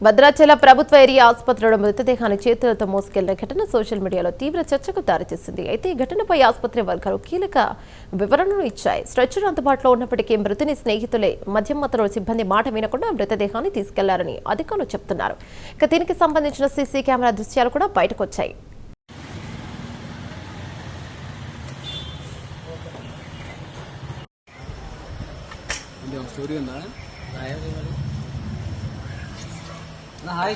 భద్రాచల ప్రభుత్వ ఏరియా ఆసుపత్రిలో మృతదేహాన్ని చేతులతో మోసుకెళ్లిన ఘటన సోషల్ మీడియాలో తీవ్ర చర్చకు దారితీసింది. అయితే ఈ ఘటనపై ఆసుపత్రి వర్గాలు కీలక వివరణలు ఇచ్చాయి. స్ట్రెచర్ అందుబాటులో ఉన్నప్పటికీ మృతుని స్నేహితులే మధ్యమతలో సిబ్బంది మాట వినకుండా మృతదేహాన్ని తీసుకెళ్లారని అధికారులు చెబుతున్నారు. ఇక దీనికి సంబంధించిన సీసీ కెమెరా దృశ్యాలు కూడా బయటకొచ్చాయి. స్టోరీ ఉందా? హాయ్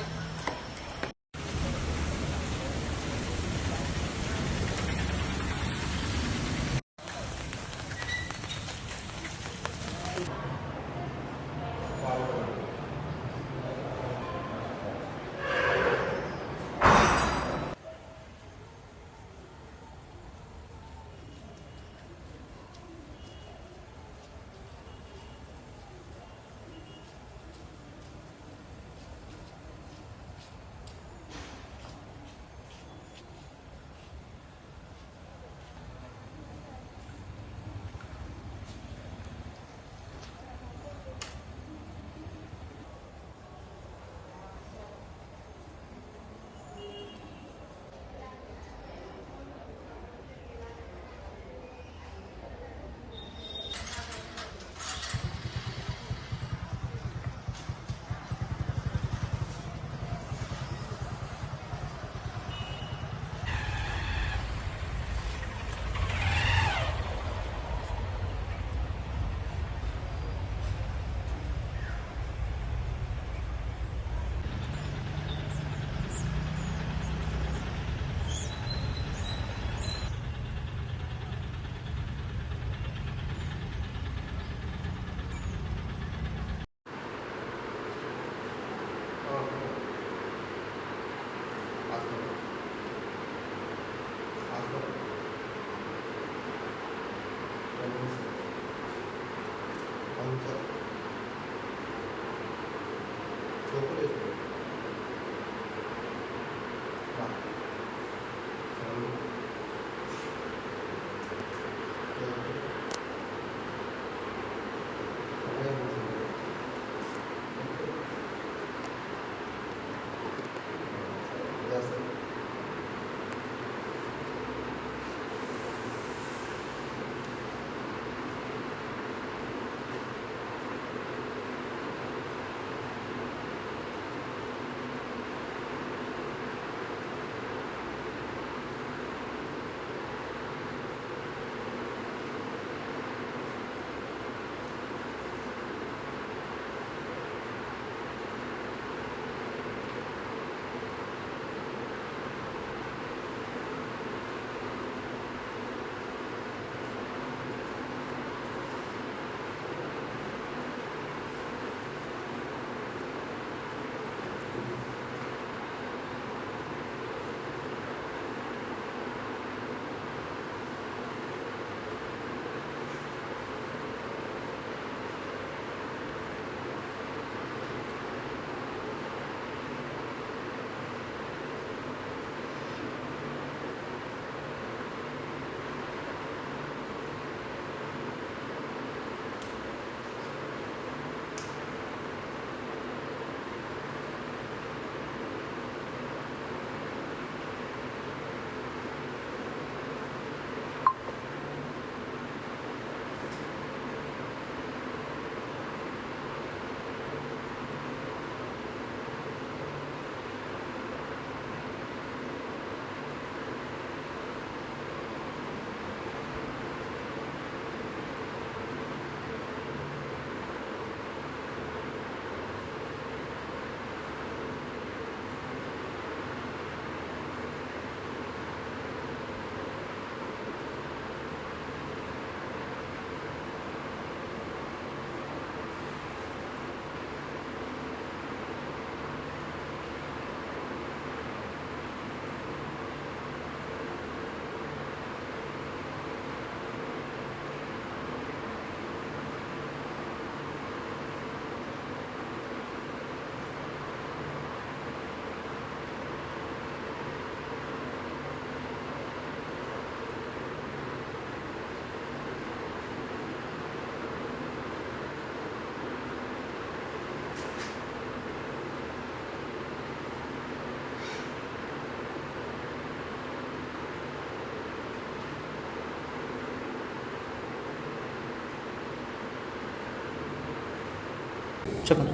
చెప్పండి.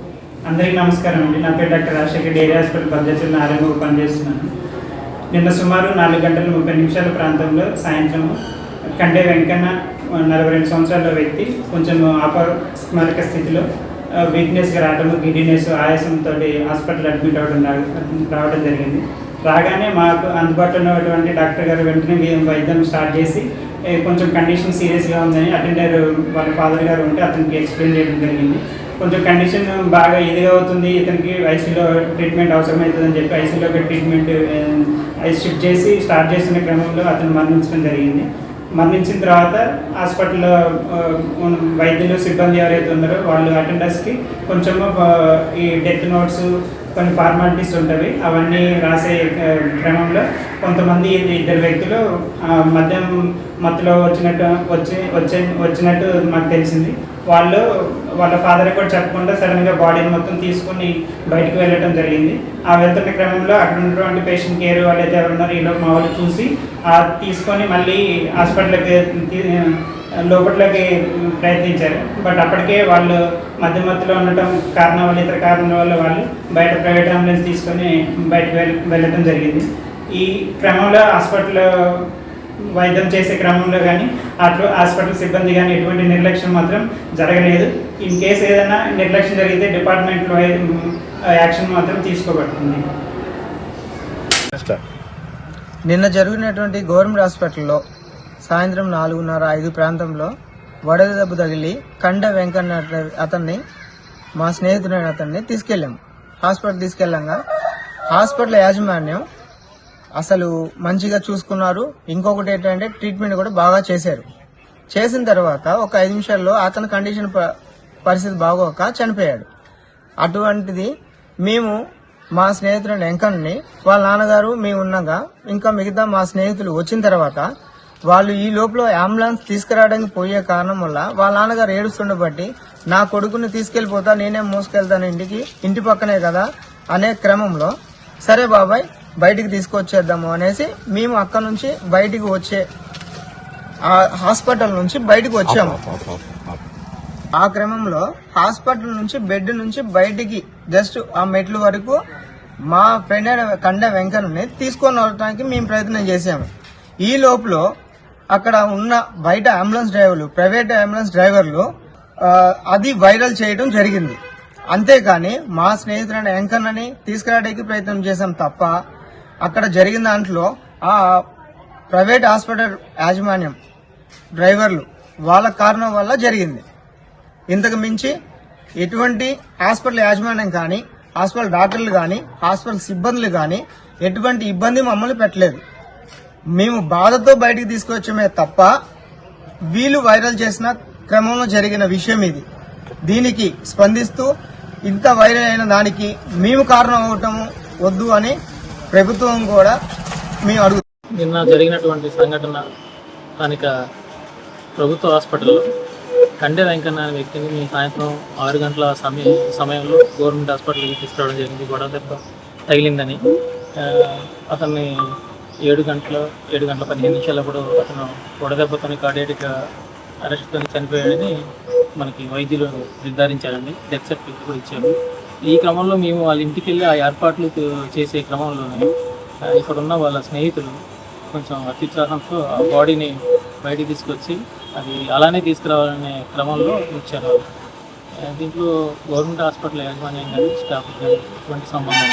అందరికీ నమస్కారం అండి. నా పేరు డాక్టర్ రాజశేఖర్, డైరీ హాస్పిటల్ భద్రాచలం ఆర్ఎంఓ పనిచేస్తున్నాను. నిన్న సుమారు 4:30 ప్రాంతంలో సాయంత్రం కండే వెంకన్న 42 సంవత్సరాల వ్యక్తి కొంచెం అపస్మారక స్థితిలో వీక్నెస్గా రావడం, గిడ్డినెస్, ఆయాసంతో హాస్పిటల్ అడ్మిట్ రావడం జరిగింది. రాగానే మాకు అందుబాటులో ఉన్నటువంటి డాక్టర్ గారు వెంటనే వైద్యం స్టార్ట్ చేసి కొంచెం కండిషన్ సీరియస్గా ఉందని అటెండర్ వాళ్ళ ఫాదర్ గారు ఉంటే అతనికి ఎక్స్ప్లెయిన్ చేయడం జరిగింది. కొంచెం కండిషన్ బాగా ఇదిగా అవుతుంది, ఇతనికి ఐసీలో ట్రీట్మెంట్ అవసరమవుతుందని చెప్పి ఐసీలోకి ట్రీట్మెంట్ షిఫ్ట్ చేసి స్టార్ట్ చేస్తున్న క్రమంలో అతను మరణించడం జరిగింది. మరణించిన తర్వాత హాస్పిటల్లో వైద్యులు సిబ్బంది ఎవరైతే ఉన్నారో వాళ్ళు అటెండర్స్కి కొంచెం ఈ డెత్ నోట్స్ కొన్ని ఫార్మాలిటీస్ ఉంటాయి, అవన్నీ రాసే క్రమంలో కొంతమంది ఇద్దరు వ్యక్తులు మద్యం మత్తులో వచ్చినట్టు మాకు తెలిసింది. వాళ్ళు వాళ్ళ ఫాదర్ కూడా చెప్పకుండా సడన్గా బాడీని మొత్తం తీసుకుని బయటకు వెళ్ళడం జరిగింది. ఆ వెళ్తున్న క్రమంలో అక్కడ ఉన్నటువంటి పేషెంట్ కేర్ వాళ్ళైతే ఎవరున్నారో ఈలో మా వాళ్ళు చూసి తీసుకొని మళ్ళీ హాస్పిటల్కి లోపట్లోకి ప్రయత్నించారు. బట్ అప్పటికే వాళ్ళు మధ్యలో ఉండటం కారణం వల్ల, ఇతర కారణాల వల్ల వాళ్ళు బయట ప్రైవేట్ అంబులెన్స్ తీసుకొని బయటకు వెళ్ళటం జరిగింది. ఈ క్రమంలో హాస్పిటల్ వైద్యం చేసే క్రమంలో కానీ అట్లా హాస్పిటల్ సిబ్బంది కానీ ఎటువంటి నిర్లక్ష్యం మాత్రం జరగలేదు. ఇన్ కేసు ఏదైనా నిర్లక్ష్యం జరిగితే డిపార్ట్మెంట్లో యాక్షన్ మాత్రం తీసుకోబడుతుంది. నిన్న జరిగినటువంటి గవర్నమెంట్ హాస్పిటల్లో సాయంత్రం 4:30-5 ప్రాంతంలో వడద దెబ్బ తగిలి కండ వెంకన్న అతన్ని, మా స్నేహితుడైన అతన్ని తీసుకెళ్ళాం. హాస్పిటల్ తీసుకెళ్ళంగా హాస్పిటల్ యాజమాన్యం అసలు మంచిగా చూసుకున్నారు. ఇంకొకటి ఏంటంటే ట్రీట్మెంట్ కూడా బాగా చేశారు. చేసిన తర్వాత ఒక 5 నిమిషాల్లో అతని కండిషన్ పరిస్థితి బాగోక చనిపోయాడు. అటువంటిది మేము మా స్నేహితుడైన వెంకన్నని వాళ్ళ నాన్నగారు మేము ఉన్నాగా ఇంకా మిగతా మా స్నేహితులు వచ్చిన తర్వాత వాళ్ళు ఈ లోపల అంబులెన్స్ తీసుకురావడానికి పోయే కారణం వల్ల వాళ్ళ నాన్నగారు ఏడుస్తుండబట్టి నా కొడుకుని తీసుకెళ్లిపోతా, నేనే మోసుకెళ్తాను ఇంటి పక్కనే కదా అనే క్రమంలో సరే బాబాయ్ బయటికి తీసుకొచ్చేద్దాము అనేసి మేము అక్కడ నుంచి బయటికి వచ్చే హాస్పిటల్ నుంచి బయటకు వచ్చాము. ఆ క్రమంలో హాస్పిటల్ నుంచి బెడ్ నుంచి బయటికి జస్ట్ ఆ మెట్ల వరకు మా ఫ్రెండ్ అయిన కండ వెంకన్నని తీసుకొని వెళ్ళడానికి మేము ప్రయత్నం చేశాము. ఈ లోపల అక్కడ ఉన్న బయట అంబులెన్స్ డ్రైవర్లు, ప్రైవేట్ అంబులెన్స్ డ్రైవర్లు అది వైరల్ చేయడం జరిగింది. అంతేకాని మా స్నేహితుడైన వెంకన్నని తీసుకురావడానికి ప్రయత్నం చేశాం తప్ప అక్కడ జరిగిన దాంట్లో ఆ ప్రైవేట్ హాస్పిటల్ యాజమాన్యం డ్రైవర్లు వాళ్ళ కారణం వల్ల జరిగింది. ఇంతకు మించి ఎటువంటి హాస్పిటల్ యాజమాన్యం కానీ, హాస్పిటల్ డాక్టర్లు కానీ, హాస్పిటల్ సిబ్బందులు కానీ ఎటువంటి ఇబ్బంది మమ్మల్ని పెట్టలేదు. మేము బాధతో బయటికి తీసుకొచ్చామే తప్ప వీళ్ళు వైరల్ చేసిన క్రమంలో జరిగిన విషయం ఇది. దీనికి స్పందిస్తూ ఇంత వైరల్ అయిన దానికి మేము కారణం అవటము వద్దు అని ప్రభుత్వం కూడా మేము అడుగుతాం. నిన్న జరిగినటువంటి సంఘటన స్థానిక ప్రభుత్వ హాస్పిటల్లో కండే వెంకన్న అనే వ్యక్తిని మేము సాయంత్రం 6 గంటల సమయంలో గవర్నమెంట్ హాస్పిటల్కి తీసుకురావడం జరిగింది. గొడవ దెబ్బ తగిలిందని అతన్ని 7 గంటల 15 నిమిషాలప్పుడు అతను గొడదెబ్బతోని కార్డియాటిక్ అరెస్ట్తో చనిపోయాడని మనకి వైద్యులు నిర్ధారించారండి. డెత్ సర్టిఫికేట్ కూడా ఇచ్చారు. ఈ క్రమంలో మేము వాళ్ళ ఇంటికి వెళ్ళి ఆ ఏర్పాట్లు చేసే క్రమంలోనే ఇక్కడ ఉన్న వాళ్ళ స్నేహితులు కొంచెం అత్యుత్సాహంతో ఆ బాడీని బయటికి తీసుకొచ్చి అది అలానే తీసుకురావాలనే క్రమంలో వచ్చారు. దీంట్లో గవర్నమెంట్ హాస్పిటల్ యాజమాన్యం కానీ స్టాఫ్ కానీ ఎటువంటి సంబంధం